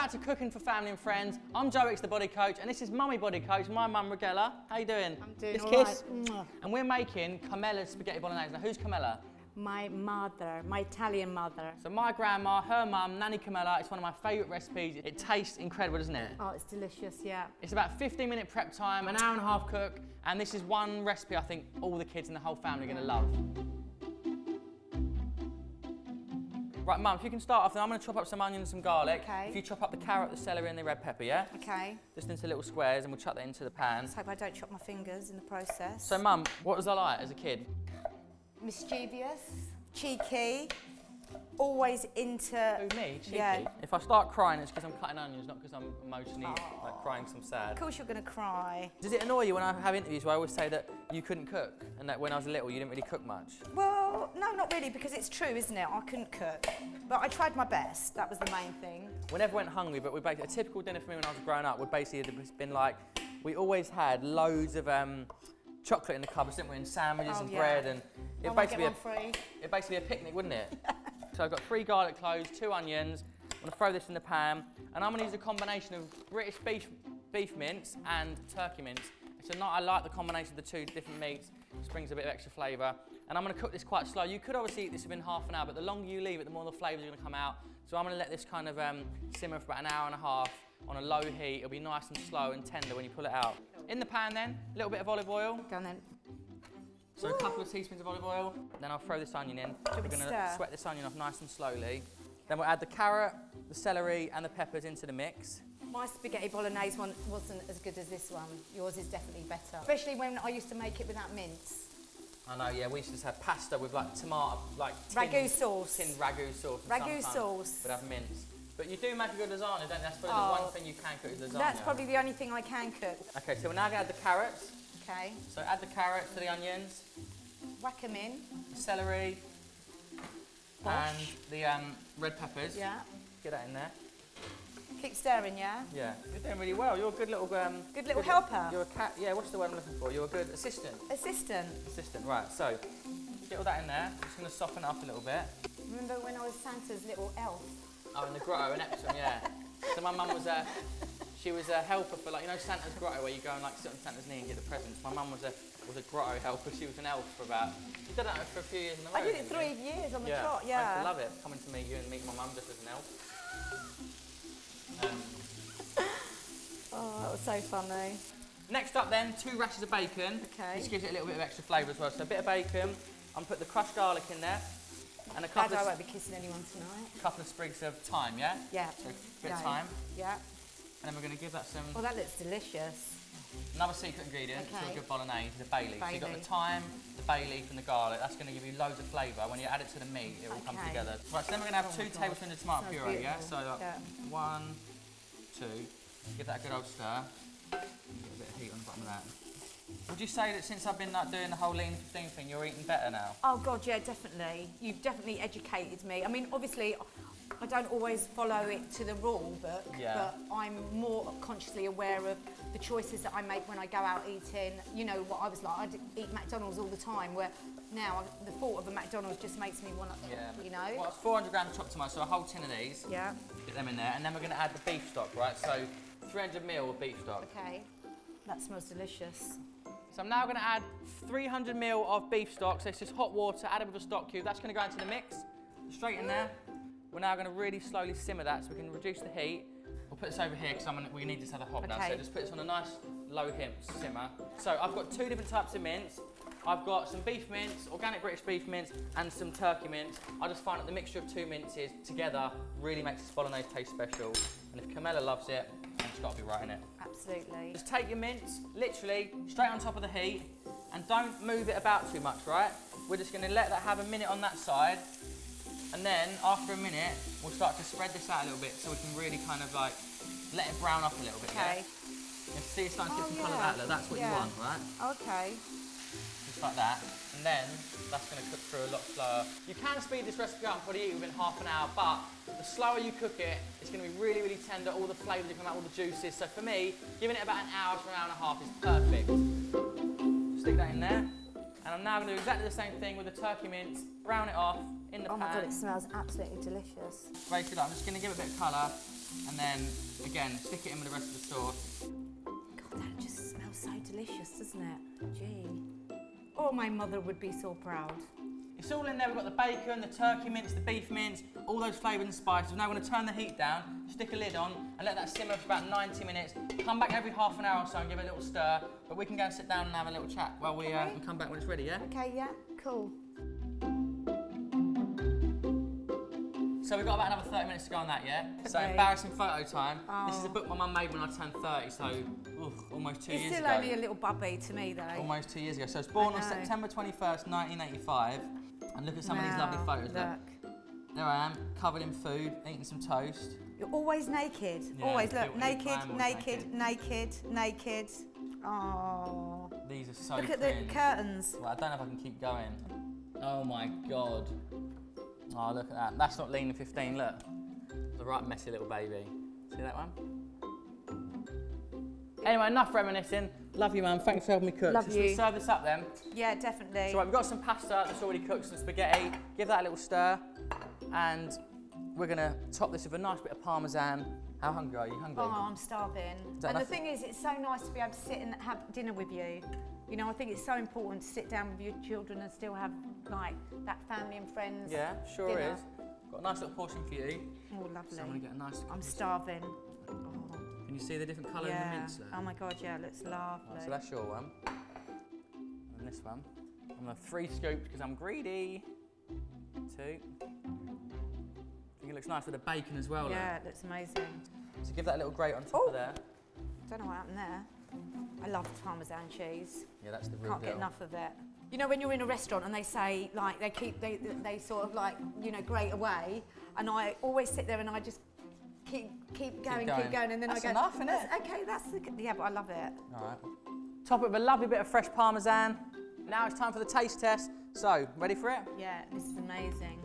back to Cooking for Family and Friends. I'm Joe Wicks, the body coach, and this is Mummy Body Coach, my mum, Regella. How you doing? I'm doing Kiss, all kiss. right. And we're making Carmela's spaghetti bolognese. Now, who's Carmela? My mother, my Italian mother. So my grandma, her mum, Nanny Carmela, it's one of my favourite recipes. It tastes incredible, doesn't it? Oh, it's delicious, yeah. It's about 15-minute prep time, an hour and a half cook, and this is one recipe I think all the kids and the whole family are going to love. Right, Mum, if you can start off, then I'm going to chop up some onions and some garlic. Okay. If you chop up the carrot, the celery and the red pepper, yeah? Okay. Just into little squares, and we'll chuck that into the pan. Let's hope I don't chop my fingers in the process. So, Mum, what was I like as a kid? Mischievous, cheeky, always into... Who, me? Cheeky? Yeah. If I start crying, it's because I'm cutting onions, not because I'm emotionally like crying because I'm sad. Of course you're going to cry. Does it annoy you when I have interviews where I always say that you couldn't cook, and that when I was little you didn't really cook much? Well, no, not really, because it's true, isn't it? I couldn't cook, but I tried my best. That was the main thing. We never went hungry, but we basically, a typical dinner for me when I was growing up would basically have been like, we always had loads of chocolate in the cupboards, didn't we? And sandwiches and bread, and it'd basically be a picnic, wouldn't it? So I've got 3 garlic cloves, 2 onions. I'm gonna throw this in the pan, and I'm gonna use a combination of British beef mince and turkey mince. So I like the combination of the 2 different meats. Just brings a bit of extra flavour. And I'm gonna cook this quite slow. You could obviously eat this within half an hour, but the longer you leave it, the more the flavours are gonna come out. So I'm gonna let this kind of simmer for about an hour and a half on a low heat. It'll be nice and slow and tender when you pull it out. In the pan then, a little bit of olive oil. Go on then. So a couple of teaspoons of olive oil. Then I'll throw this onion in. We're gonna sweat this onion off nice and slowly. Then we'll add the carrot, the celery and the peppers into the mix. My spaghetti bolognese one wasn't as good as this one. Yours is definitely better. Especially when I used to make it without mince. I know, yeah, we used to just have pasta with like tomato, like ragu sauce. Tinned ragu sauce. Ragu sauce. But have mince. But you do make a good lasagna, don't you? That's probably the one thing you can cook is lasagna. That's probably the only thing I can cook. Okay, so we're now going to add the carrots. Okay. So add the carrots to the onions. Whack them in. The celery. And the red peppers. Yeah. Get that in there. Keep stirring, yeah? Yeah. You're doing really well. You're a good little... good little helper. You're a cat... Yeah, what's the word I'm looking for? You're a good assistant. Assistant, right. So, get all that in there. I'm just going to soften it up a little bit. Remember when I was Santa's little elf? Oh, in the grotto in Epsom, yeah. So my mum was she was a helper for, like, you know Santa's grotto where you go and like sit on Santa's knee and get the presents. My mum was a grotto helper. She was an elf for about... You did that for a few years in a row. I did it 3 years on the trot, yeah. I used to love it, coming to meet you and meet my mum just as an elf. Oh, that was so funny. Next up then, 2 rashers of bacon. Okay. This gives it a little bit of extra flavour as well. So a bit of bacon, I'm put the crushed garlic in there. And a couple Glad I won't be kissing anyone tonight. A couple of sprigs of thyme, yeah? Yeah. So a bit of thyme. Yeah. And then we're going to give that some... Oh, that looks delicious. Another secret ingredient to a good bolognese is the bay leaf. So you've got the thyme, the bay leaf and the garlic. That's going to give you loads of flavour. When you add it to the meat, it will come together. Right, so then we're going to have 2 tablespoons of tomato puree, yeah? So like 1, 2. Give that a good old stir. Get a bit of heat on the bottom of that. Would you say that since I've been like, doing the whole lean 15 thing, you're eating better now? Oh God, yeah, definitely. You've definitely educated me. I mean, obviously, I don't always follow it to the rule book, but I'm more consciously aware of the choices that I make when I go out eating. You know what I was like, I'd eat McDonald's all the time, where now the thought of a McDonald's just makes me want to, you know. Well, it's 400 grams chopped tomato, so a whole tin of these. Yeah. Get them in there, and then we're going to add the beef stock, right? So 300 ml of beef stock. Okay. That smells delicious. So I'm now going to add 300 ml of beef stock. So it's just hot water added with a stock cube. That's going to go into the mix, straight in there. We're now going to really slowly simmer that so we can reduce the heat. We'll put this over here because we need this to have a hob now. So just put this on a nice low simmer. So I've got 2 different types of mince. I've got some beef mince, organic British beef mince, and some turkey mince. I just find that the mixture of 2 minces together really makes this bolognese taste special. And if Carmela loves it, then it's got to be right in it. Absolutely. Just take your mince, literally, straight on top of the heat, and don't move it about too much, right? We're just going to let that have a minute on that side, and then after a minute, we'll start to spread this out a little bit so we can really kind of like let it brown up a little bit. Okay. Yeah? You see it's starting to get some colour out there. That's what you want, right? Okay. Just like that, and then that's going to cook through a lot slower. You can speed this recipe up and probably eat it within half an hour, but the slower you cook it, it's going to be really, really tender. All the flavours will come out, all the juices. So for me, giving it about an hour to an hour and a half is perfect. Stick that in there, and I'm now going to do exactly the same thing with the turkey mince. Brown it off in the pan. Oh my God, it smells absolutely delicious. Raise it up. I'm just going to give it a bit of colour. And then, again, stick it in with the rest of the sauce. God, that just smells so delicious, doesn't it? Gee. Oh, my mother would be so proud. It's all in there. We've got the bacon, the turkey mince, the beef mince, all those flavours and spices. Now we're going to turn the heat down, stick a lid on, and let that simmer for about 90 minutes. Come back every half an hour or so and give it a little stir. But we can go and sit down and have a little chat while we come back when it's ready, yeah? Okay, yeah, cool. So we've got about another 30 minutes to go on that, yeah? So Okay. embarrassing photo time. Oh. This is a book my mum made when I turned 30, so almost 2 years He's ago. still only a little bubby to me, though. Almost 2 years ago. So it's born on know. September 21st, 1985. And look at some of these lovely photos. Look. There I am, covered in food, eating some toast. You're always naked. Yeah, always, look, guilty. naked, I am always naked, naked, naked. Oh. These are so Look at cringe. the curtains. Well, I don't know if I can keep going. Oh my God. Oh, look at that. That's not lean 15, look. It's a right messy little baby. See that one? Anyway, enough reminiscing. Love you, Mum. Thanks for helping me cook. Love Should we you. serve this up then? Yeah, definitely. So right, we've got some pasta that's already cooked, some spaghetti. Give that a little stir. And we're gonna top this with a nice bit of Parmesan. How hungry are you? Hungry? Oh, I'm starving. that And the enough? thing is, it's so nice to be able to sit and have dinner with you. You know, I think it's so important to sit down with your children and still have, like, that family and friends. Yeah, sure dinner. is. Got a nice little portion for you. Oh, lovely. So I'm gonna get a nice. I'm starving. Oh, Can you see the different colour in the yeah. mince there? Oh my God, yeah, it looks lovely. Right, so that's your one. And this one. I'm gonna 3 scoops because I'm greedy. 2. I think it looks nice with the bacon as well. Yeah, Look. it looks amazing. So give that a little grate on top Oh. of there. Don't know what happened there. I love Parmesan cheese. Yeah, that's the real Can't deal. get enough of it. You know, when you're in a restaurant and they say, like, they sort of like, you know, grate away, and I always sit there and I just keep going, and then That's I go, enough, innit? Okay, that's the, yeah, but I love it. All right. Top it with a lovely bit of fresh Parmesan. Now it's time for the taste test. So, ready for it? Yeah, this is amazing.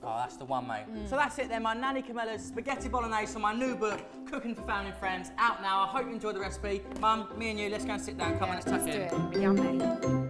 Oh, that's the one, mate. So that's it then, my Nanny Carmela's Spaghetti Bolognese from my new book, Cooking for Family and Friends, out now. I hope you enjoyed the recipe. Mum, me and you, let's go and sit down. Come on, let's tuck Let's in. do it. Yummy.